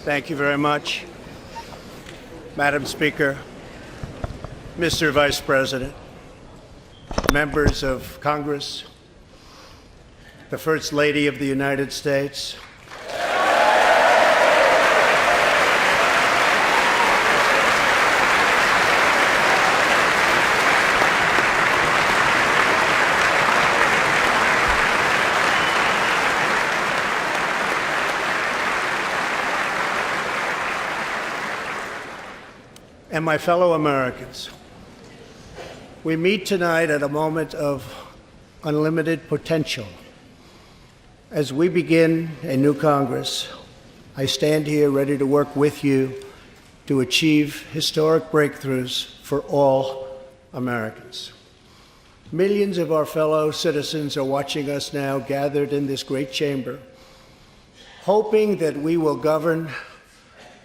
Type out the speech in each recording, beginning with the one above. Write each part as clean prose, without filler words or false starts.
Thank you very much. Madam Speaker, Mr. Vice President, members of Congress, the First Lady of the United States, and my fellow Americans. We meet tonight at a moment of unlimited potential. As we begin a new Congress, I stand here ready to work with you to achieve historic breakthroughs for all Americans. Millions of our fellow citizens are watching us now gathered in this great chamber, hoping that we will govern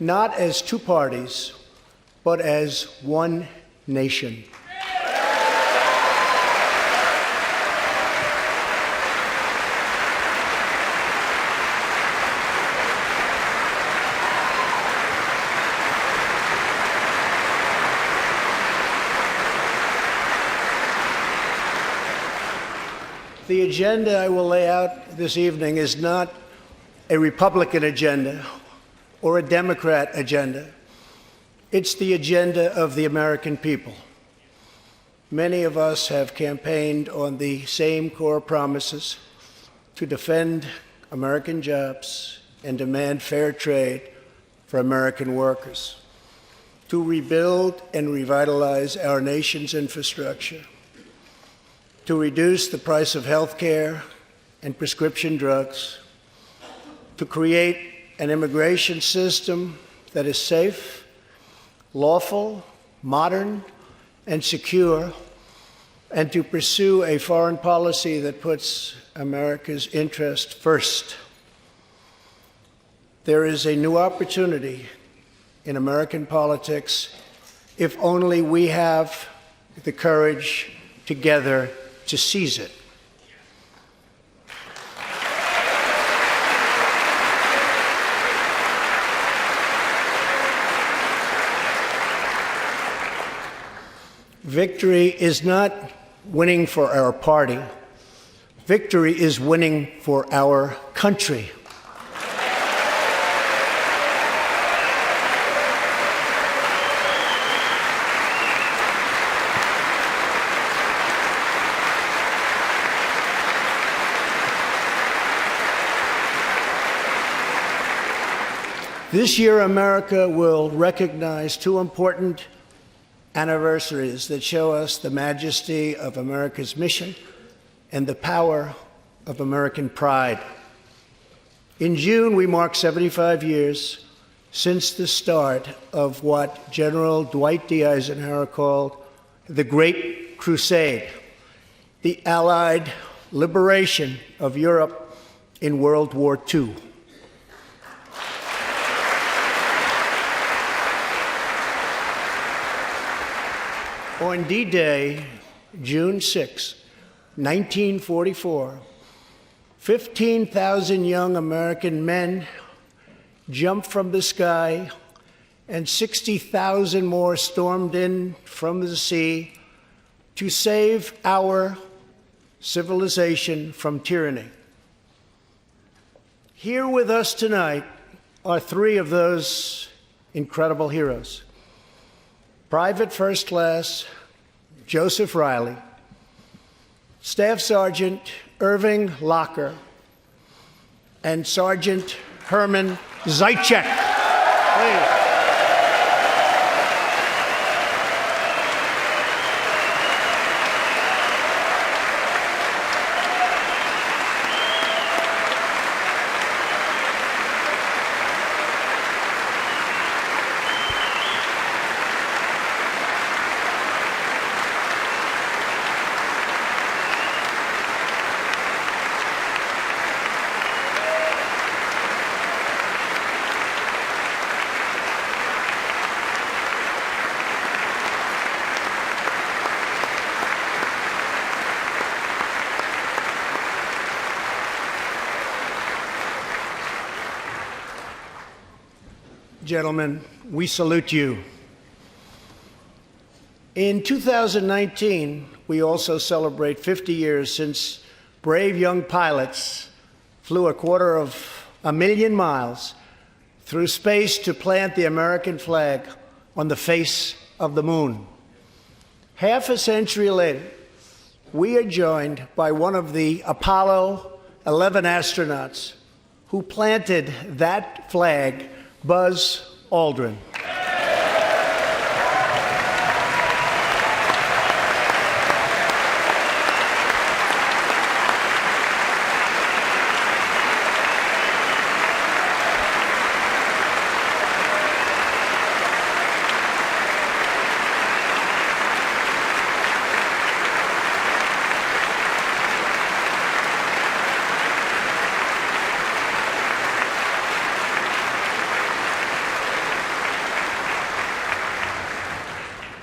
not as two parties, but as one nation. The agenda I will lay out this evening is not a Republican agenda or a Democrat agenda. It's the agenda of the American people. Many of us have campaigned on the same core promises: to defend American jobs and demand fair trade for American workers, to rebuild and revitalize our nation's infrastructure, to reduce the price of health care and prescription drugs, to create an immigration system that is safe, lawful, modern, and secure, and to pursue a foreign policy that puts America's interest first. There is a new opportunity in American politics if only we have the courage together to seize it. Victory is not winning for our party. Victory is winning for our country. This year, America will recognize two important anniversaries that show us the majesty of America's mission and the power of American pride. In June, we mark 75 years since the start of what General Dwight D. Eisenhower called the Great Crusade, the Allied liberation of Europe in World War II. On D-Day, June 6, 1944, 15,000 young American men jumped from the sky and 60,000 more stormed in from the sea to save our civilization from tyranny. Here with us tonight are three of those incredible heroes: Private First Class Joseph Riley, Staff Sergeant Irving Locker, and Sergeant Herman Zaitchik. Please. gentlemen, we salute you. In 2019, we also celebrate 50 years since brave young pilots flew 250,000 miles through space to plant the American flag on the face of the moon. Half a century later, we are joined by one of the Apollo 11 astronauts who planted that flag, Buzz Aldrin.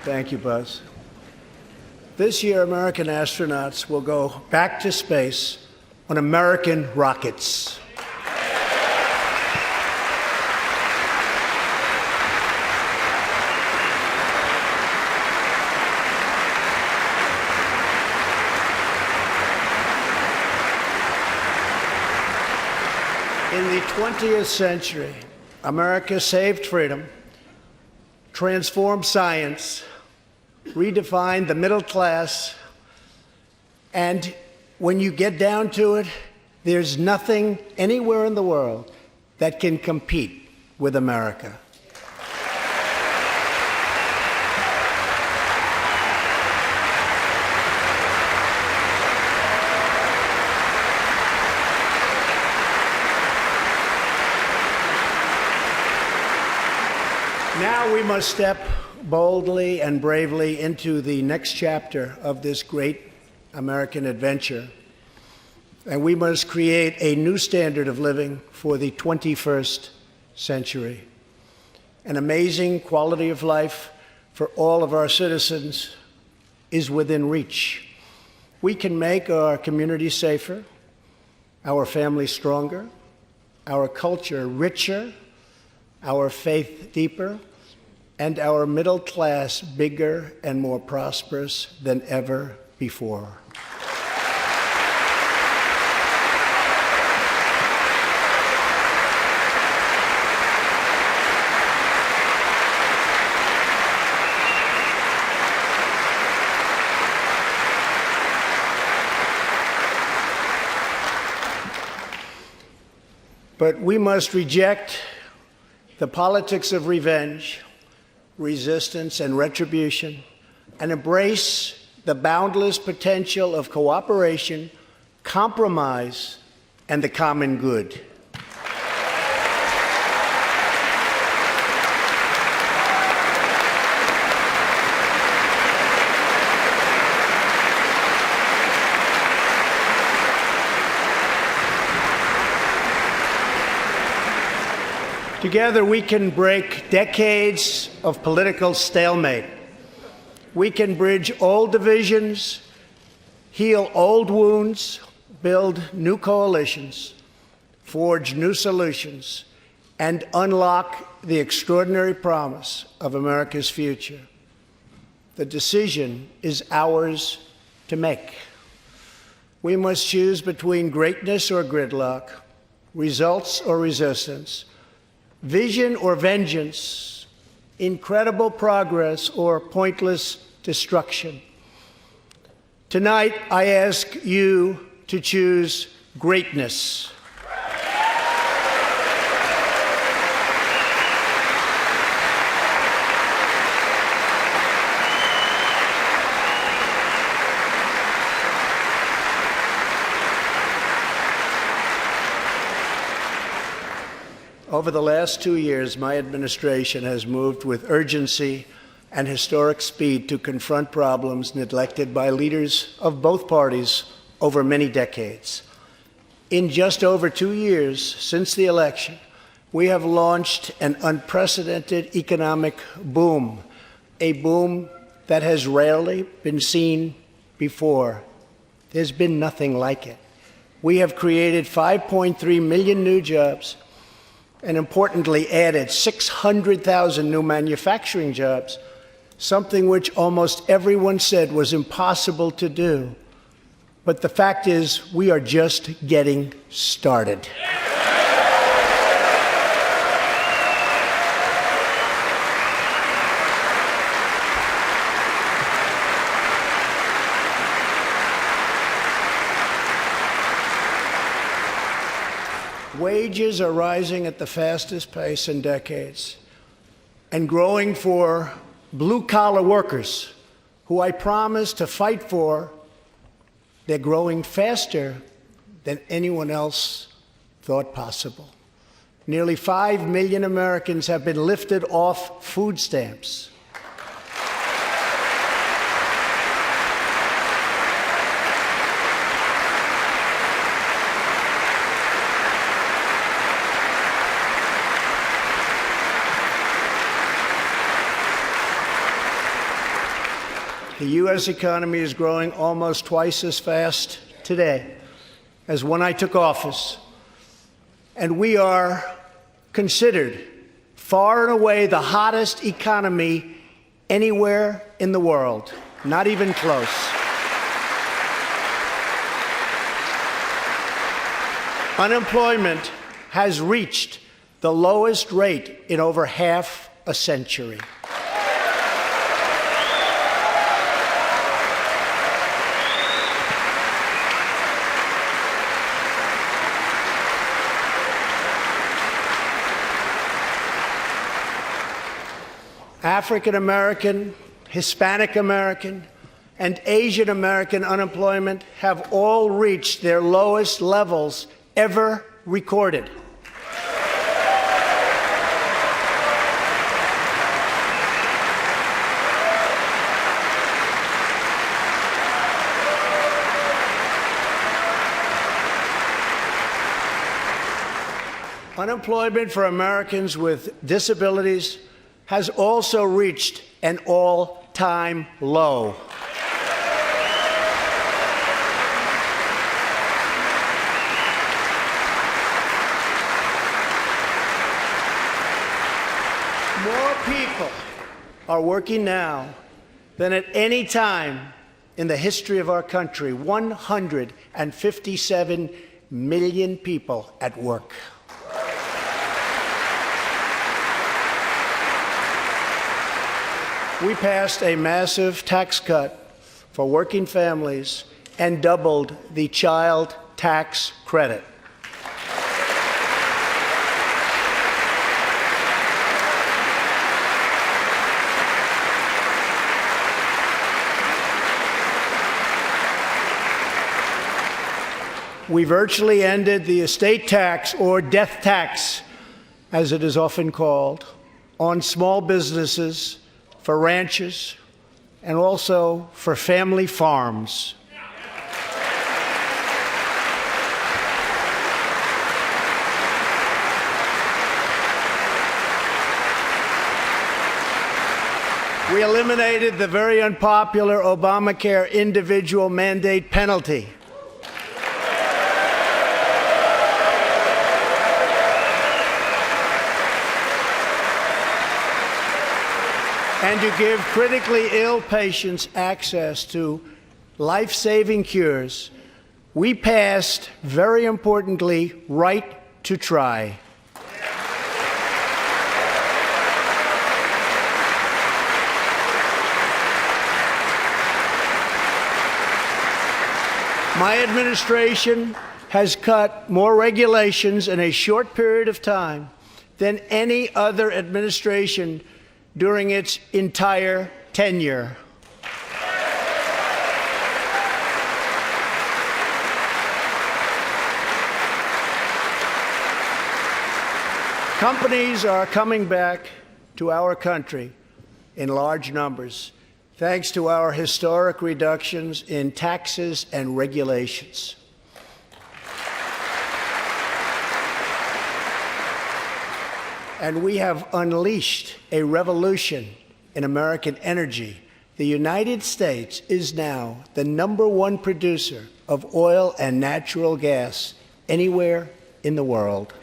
Thank you, Buzz. This year, American astronauts will go back to space on American rockets. In the 20th century, America saved freedom, transformed science, redefined the middle class, and when you get down to it, there's nothing anywhere in the world that can compete with America. Now we must step boldly and bravely into the next chapter of this great American adventure. And we must create a new standard of living for the 21st century. An amazing quality of life for all of our citizens is within reach. We can make our community safer, our families stronger, our culture richer, our faith deeper, and our middle class bigger and more prosperous than ever before. But we must reject the politics of revenge, resistance, and retribution, and embrace the boundless potential of cooperation, compromise, and the common good. Together, we can break decades of political stalemate. We can bridge old divisions, heal old wounds, build new coalitions, forge new solutions, and unlock the extraordinary promise of America's future. The decision is ours to make. We must choose between greatness or gridlock, results or resistance, vision or vengeance, incredible progress or pointless destruction. Tonight, I ask you to choose greatness. Over the last 2 years, my administration has moved with urgency and historic speed to confront problems neglected by leaders of both parties over many decades. In just over 2 years since the election, we have launched an unprecedented economic boom, a boom that has rarely been seen before. There's been nothing like it. We have created 5.3 million new jobs, and importantly added 600,000 new manufacturing jobs, something which almost everyone said was impossible to do. But the fact is, we are just getting started. Wages are rising at the fastest pace in decades and growing for blue-collar workers who I promised to fight for. They're growing faster than anyone else thought possible. Nearly 5 million Americans have been lifted off food stamps. The U.S. economy is growing almost twice as fast today as when I took office, and we are considered far and away the hottest economy anywhere in the world, not even close. Unemployment has reached the lowest rate in over half a century. African American, Hispanic American, and Asian American unemployment have all reached their lowest levels ever recorded. Unemployment for Americans with disabilities has also reached an all-time low. More people are working now than at any time in the history of our country. 157 million people at work. We passed a massive tax cut for working families and doubled the child tax credit. We virtually ended the estate tax, or death tax, as it is often called, on small businesses, for ranchers, and also for family farms. We eliminated the very unpopular Obamacare individual mandate penalty. And to give critically ill patients access to life-saving cures, we passed, very importantly, right to try. My administration has cut more regulations in a short period of time than any other administration during its entire tenure. Companies are coming back to our country in large numbers, thanks to our historic reductions in taxes and regulations. And we have unleashed a revolution in American energy. The United States is now the #1 producer of oil and natural gas anywhere in the world.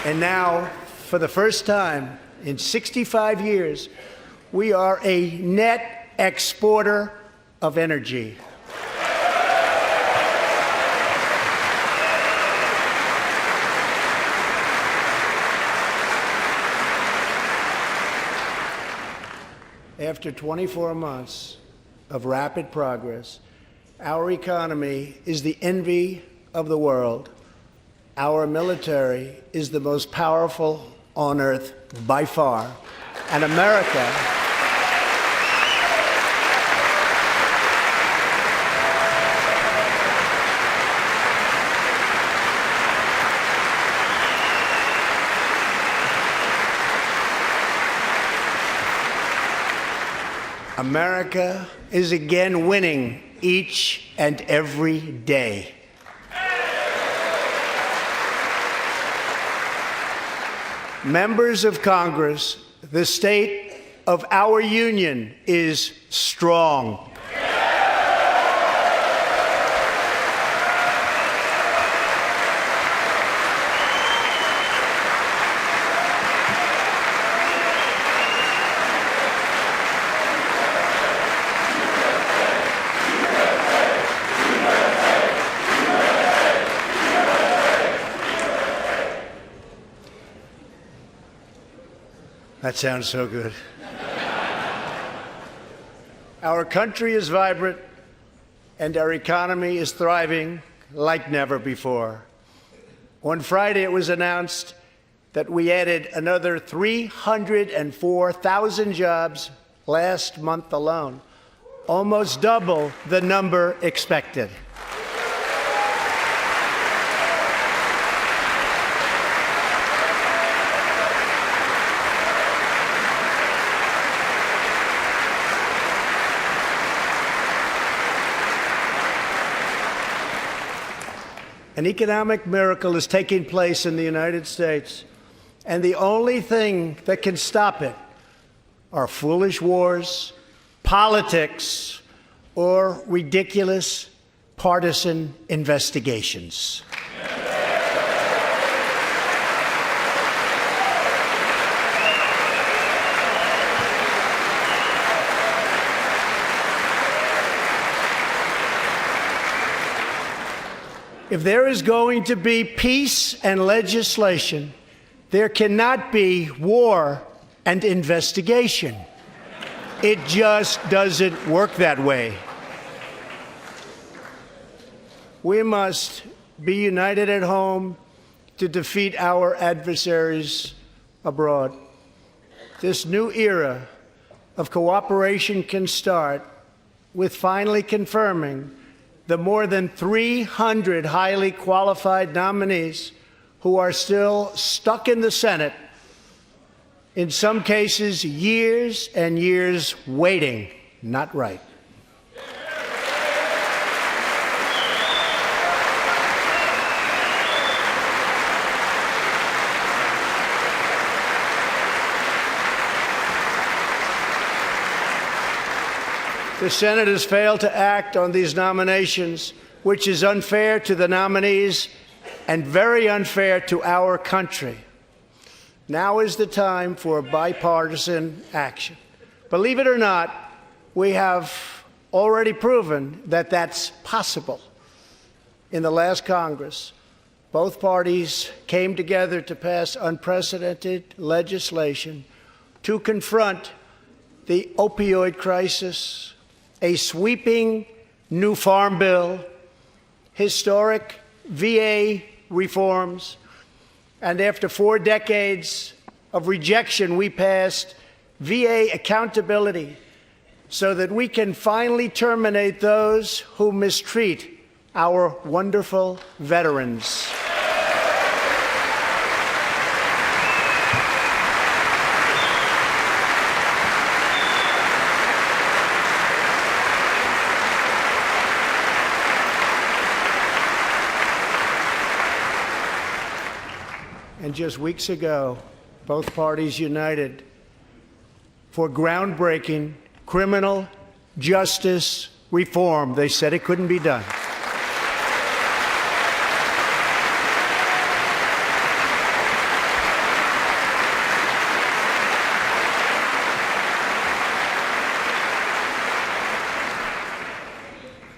And now, for the first time in 65 years, we are a net exporter of energy. After 24 months of rapid progress, our economy is the envy of the world. Our military is the most powerful on earth by far. And America America is again winning each and every day. Members of Congress, the state of our union is strong. That sounds so good. Our country is vibrant, and our economy is thriving like never before. On Friday, it was announced that we added another 304,000 jobs last month alone, almost double the number expected. An economic miracle is taking place in the United States, and the only thing that can stop it are foolish wars, politics, or ridiculous partisan investigations. If there is going to be peace and legislation, there cannot be war and investigation. It just doesn't work that way. We must be united at home to defeat our adversaries abroad. This new era of cooperation can start with finally confirming the more than 300 highly qualified nominees who are still stuck in the Senate, in some cases years and years waiting. Not right. The Senate has failed to act on these nominations, which is unfair to the nominees and very unfair to our country. Now is the time for bipartisan action. Believe it or not, we have already proven that that's possible. In the last Congress, both parties came together to pass unprecedented legislation to confront the opioid crisis, a sweeping new farm bill, historic VA reforms, and after 4 decades of rejection, we passed VA accountability so that we can finally terminate those who mistreat our wonderful veterans. And just weeks ago, both parties united for groundbreaking criminal justice reform. They said it couldn't be done.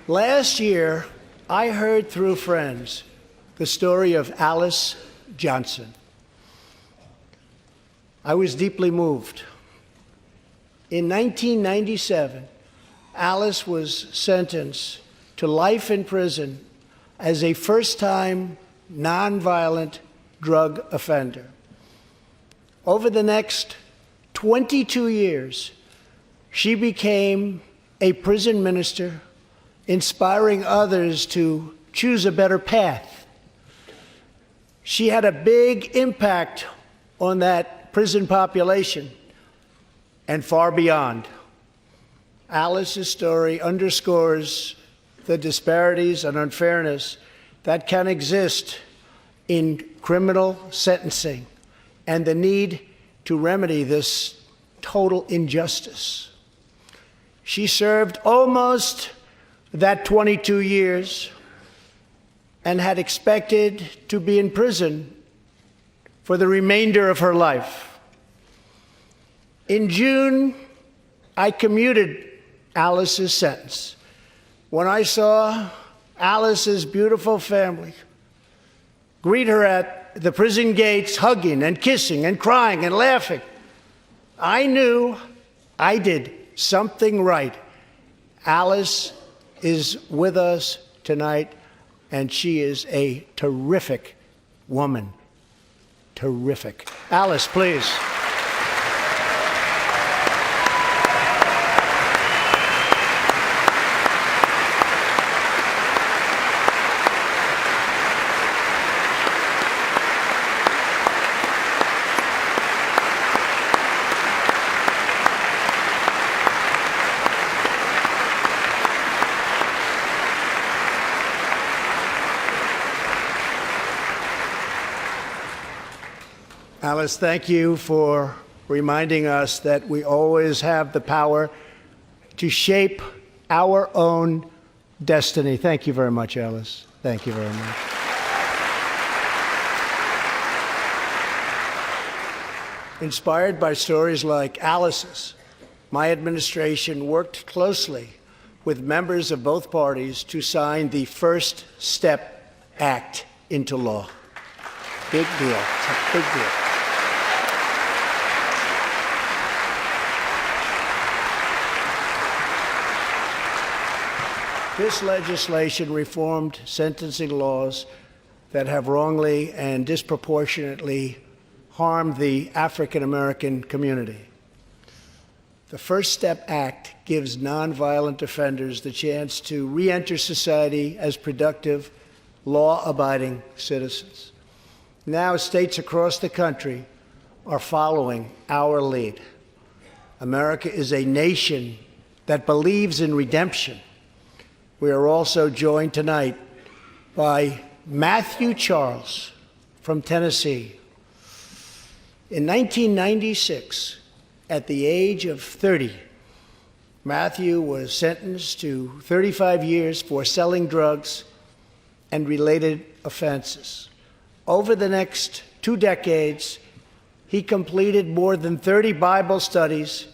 Last year, I heard through friends the story of Alice Johnson. I was deeply moved. In 1997, Alice was sentenced to life in prison as a first-time nonviolent drug offender. Over the next 22 years, she became a prison minister, inspiring others to choose a better path. She had a big impact on that prison population and far beyond. Alice's story underscores the disparities and unfairness that can exist in criminal sentencing and the need to remedy this total injustice. She served almost that 22 years and had expected to be in prison for the remainder of her life. In June, I commuted Alice's sentence. When I saw Alice's beautiful family greet her at the prison gates, hugging and kissing and crying and laughing, I knew I did something right. Alice is with us tonight, and she is a terrific woman. Terrific. Alice, please. Alice, thank you for reminding us that we always have the power to shape our own destiny. Thank you very much, Alice. Thank you very much. Inspired by stories like Alice's, my administration worked closely with members of both parties to sign the First Step Act into law. Big deal. It's a big deal. This legislation reformed sentencing laws that have wrongly and disproportionately harmed the African American community. The First Step Act gives nonviolent offenders the chance to re-enter society as productive, law-abiding citizens. Now, states across the country are following our lead. America is a nation that believes in redemption. We are also joined tonight by Matthew Charles from Tennessee. In 1996, at the age of 30, Matthew was sentenced to 35 years for selling drugs and related offenses. Over the next 2 decades, he completed more than 30 Bible studies,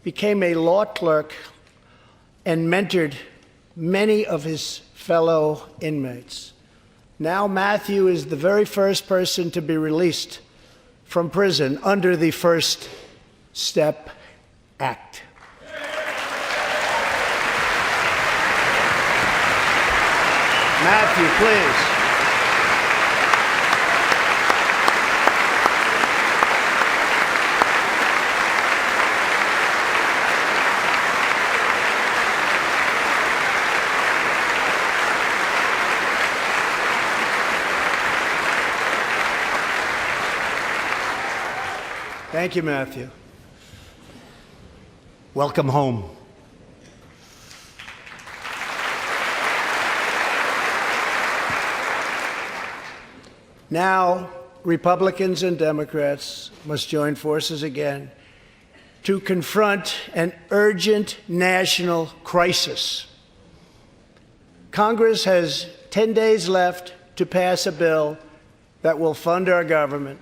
became a law clerk, and mentored many of his fellow inmates. Now Matthew is the very first person to be released from prison under the First Step Act. Matthew, please. Thank you, Matthew. Welcome home. Now, Republicans and Democrats must join forces again to confront an urgent national crisis. Congress has 10 days left to pass a bill that will fund our government,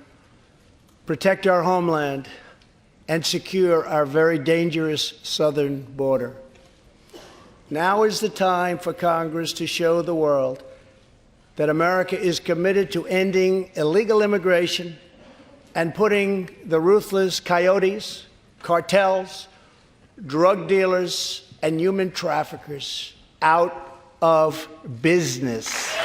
protect our homeland, and secure our very dangerous southern border. Now is the time for Congress to show the world that America is committed to ending illegal immigration and putting the ruthless coyotes, cartels, drug dealers, and human traffickers out of business.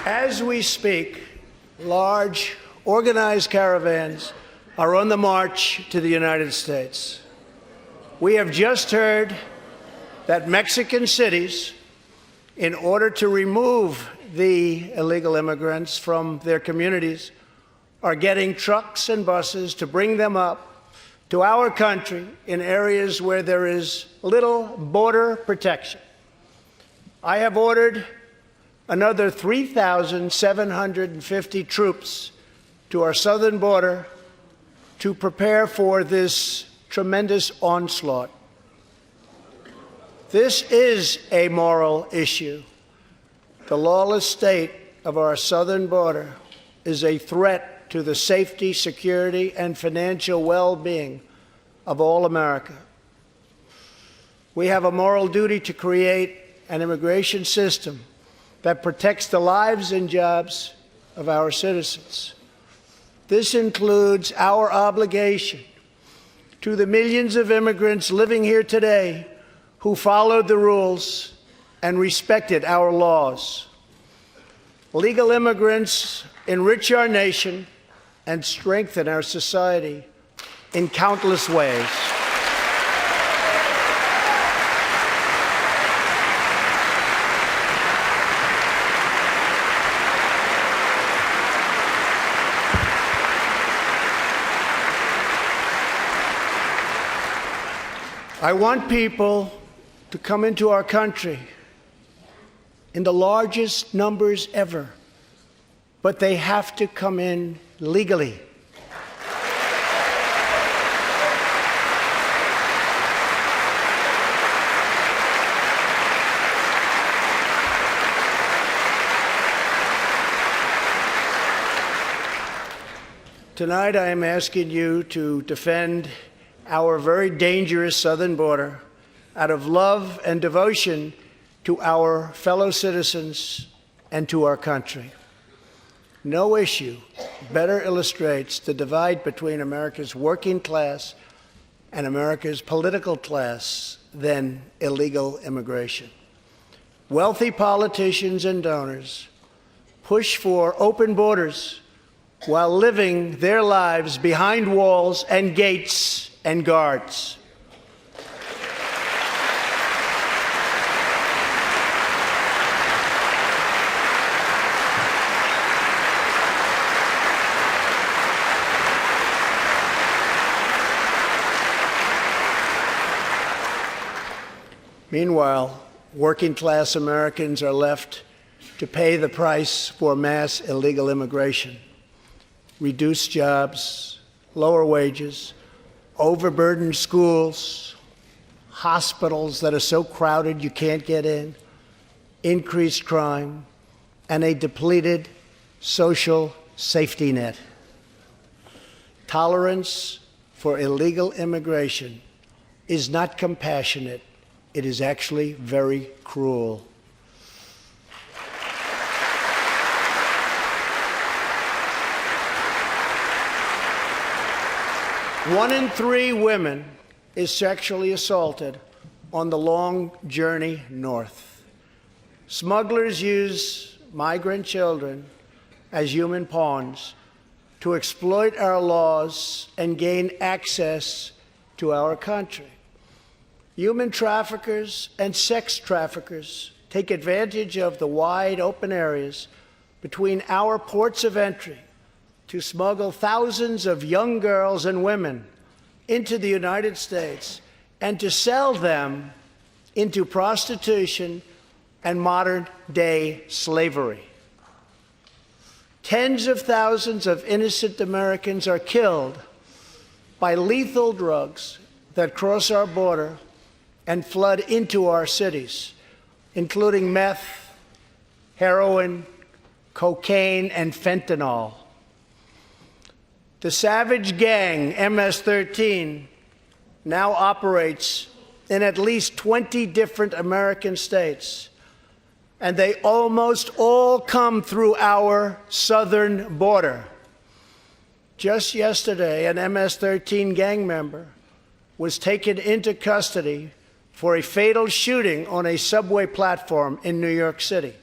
As we speak, large, organized caravans are on the march to the United States. We have just heard that Mexican cities, in order to remove the illegal immigrants from their communities, are getting trucks and buses to bring them up to our country in areas where there is little border protection. I have ordered another 3,750 troops to our southern border to prepare for this tremendous onslaught. This is a moral issue. The lawless state of our southern border is a threat to the safety, security, and financial well-being of all America. We have a moral duty to create an immigration system that protects the lives and jobs of our citizens. This includes our obligation to the millions of immigrants living here today who followed the rules and respected our laws. Legal immigrants enrich our nation and strengthen our society in countless ways. I want people to come into our country in the largest numbers ever, but they have to come in legally. Tonight, I am asking you to defend our very dangerous southern border out of love and devotion to our fellow citizens and to our country. No issue better illustrates the divide between America's working class and America's political class than illegal immigration. Wealthy politicians and donors push for open borders while living their lives behind walls and gates and guards. Meanwhile, working-class Americans are left to pay the price for mass illegal immigration. Reduced jobs, lower wages, overburdened schools, hospitals that are so crowded you can't get in, increased crime, and a depleted social safety net. Tolerance for illegal immigration is not compassionate. It is actually very cruel. One in 3 women is sexually assaulted on the long journey north. Smugglers use migrant children as human pawns to exploit our laws and gain access to our country. Human traffickers and sex traffickers take advantage of the wide open areas between our ports of entry to smuggle thousands of young girls and women into the United States and to sell them into prostitution and modern-day slavery. Tens of thousands of innocent Americans are killed by lethal drugs that cross our border and flood into our cities, including meth, heroin, cocaine, and fentanyl. The savage gang MS-13 now operates in at least 20 different American states, and they almost all come through our southern border. Just yesterday, an MS-13 gang member was taken into custody for a fatal shooting on a subway platform in New York City.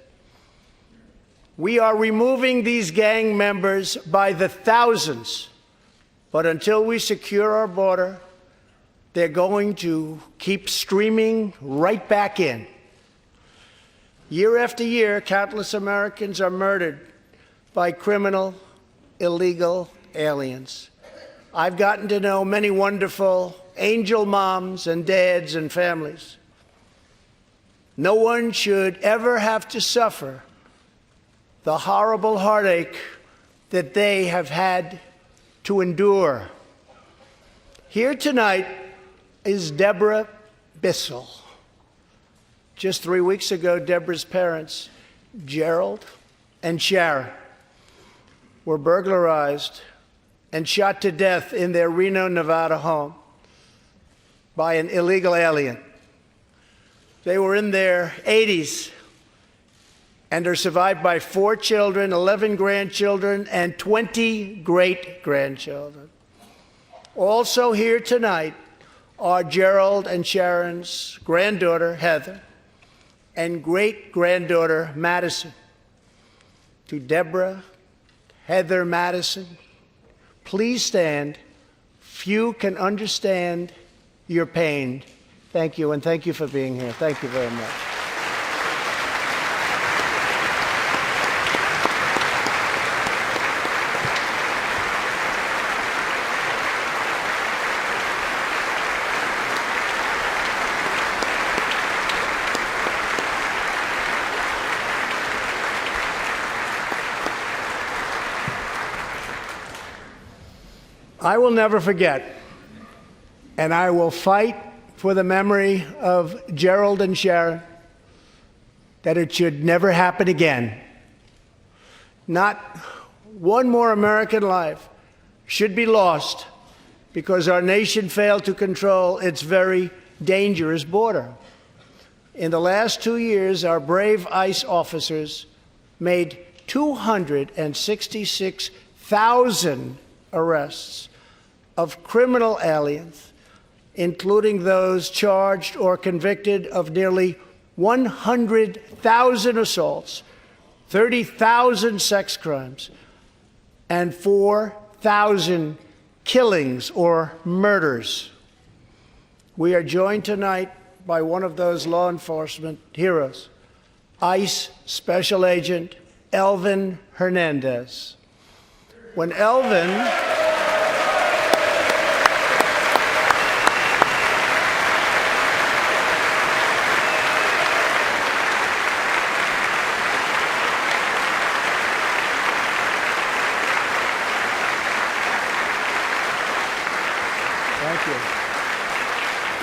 We are removing these gang members by the thousands, but until we secure our border, they're going to keep streaming right back in. Year after year, countless Americans are murdered by criminal, illegal aliens. I've gotten to know many wonderful angel moms and dads and families. No one should ever have to suffer the horrible heartache that they have had to endure. Here tonight is Deborah Bissell. Just 3 weeks ago, Deborah's parents, Gerald and Sharon, were burglarized and shot to death in their Reno, Nevada home by an illegal alien. They were in their 80s and are survived by 4 children, 11 grandchildren, and 20 great-grandchildren. Also here tonight are Gerald and Sharon's granddaughter, Heather, and great-granddaughter, Madison. To Deborah, Heather, Madison, please stand. Few can understand your pain. Thank you, and thank you for being here. Thank you very much. I will never forget, and I will fight for the memory of Gerald and Sharon, that it should never happen again. Not one more American life should be lost because our nation failed to control its very dangerous border. In the last 2 years, our brave ICE officers made 266,000 arrests of criminal aliens, including those charged or convicted of nearly 100,000 assaults, 30,000 sex crimes, and 4,000 killings or murders. We are joined tonight by one of those law enforcement heroes, ICE Special Agent Elvin Hernandez. When Elvin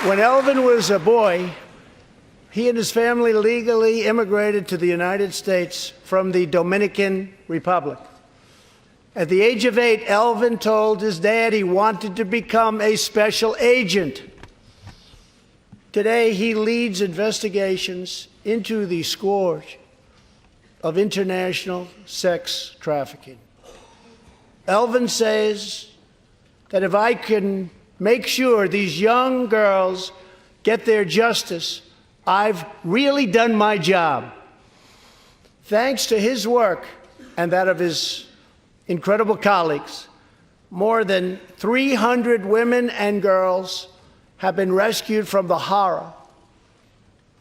When Elvin was a boy, he and his family legally immigrated to the United States from the Dominican Republic. At the age of 8, Elvin told his dad he wanted to become a special agent. Today, he leads investigations into the scourge of international sex trafficking. Elvin says that if I can make sure these young girls get their justice, I've really done my job. Thanks to his work and that of his incredible colleagues, more than 300 women and girls have been rescued from the horror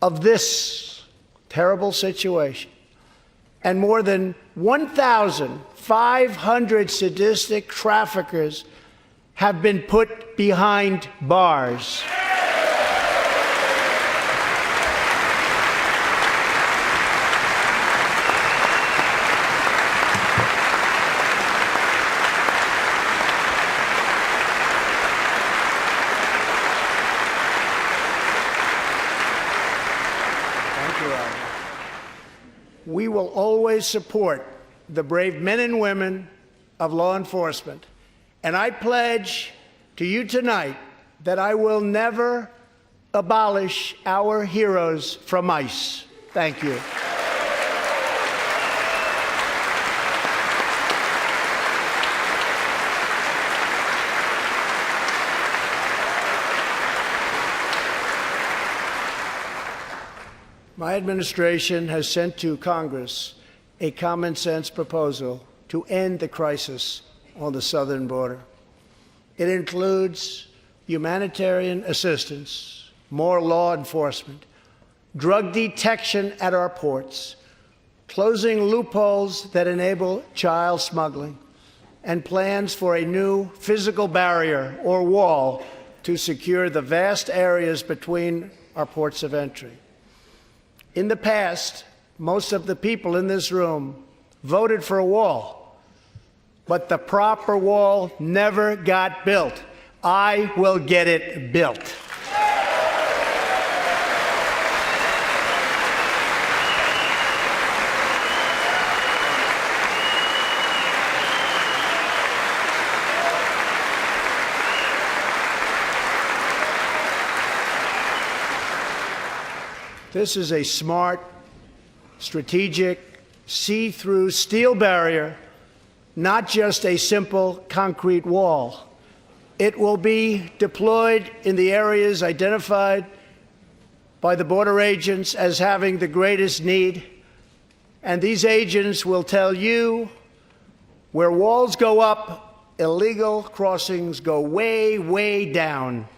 of this terrible situation. And more than 1,500 sadistic traffickers have been put behind bars. Thank you, Robert. We will always support the brave men and women of law enforcement. And I pledge to you tonight that I will never abolish our heroes from ICE. Thank you. My administration has sent to Congress a common-sense proposal to end the crisis on the southern border. It includes humanitarian assistance, more law enforcement, drug detection at our ports, closing loopholes that enable child smuggling, and plans for a new physical barrier or wall to secure the vast areas between our ports of entry. In the past, most of the people in this room voted for a wall, but the proper wall never got built. I will get it built. This is a smart, strategic, see-through steel barrier, not just a simple concrete wall. It will be deployed in the areas identified by the border agents as having the greatest need, and these agents will tell you where walls go up, illegal crossings go way, way down.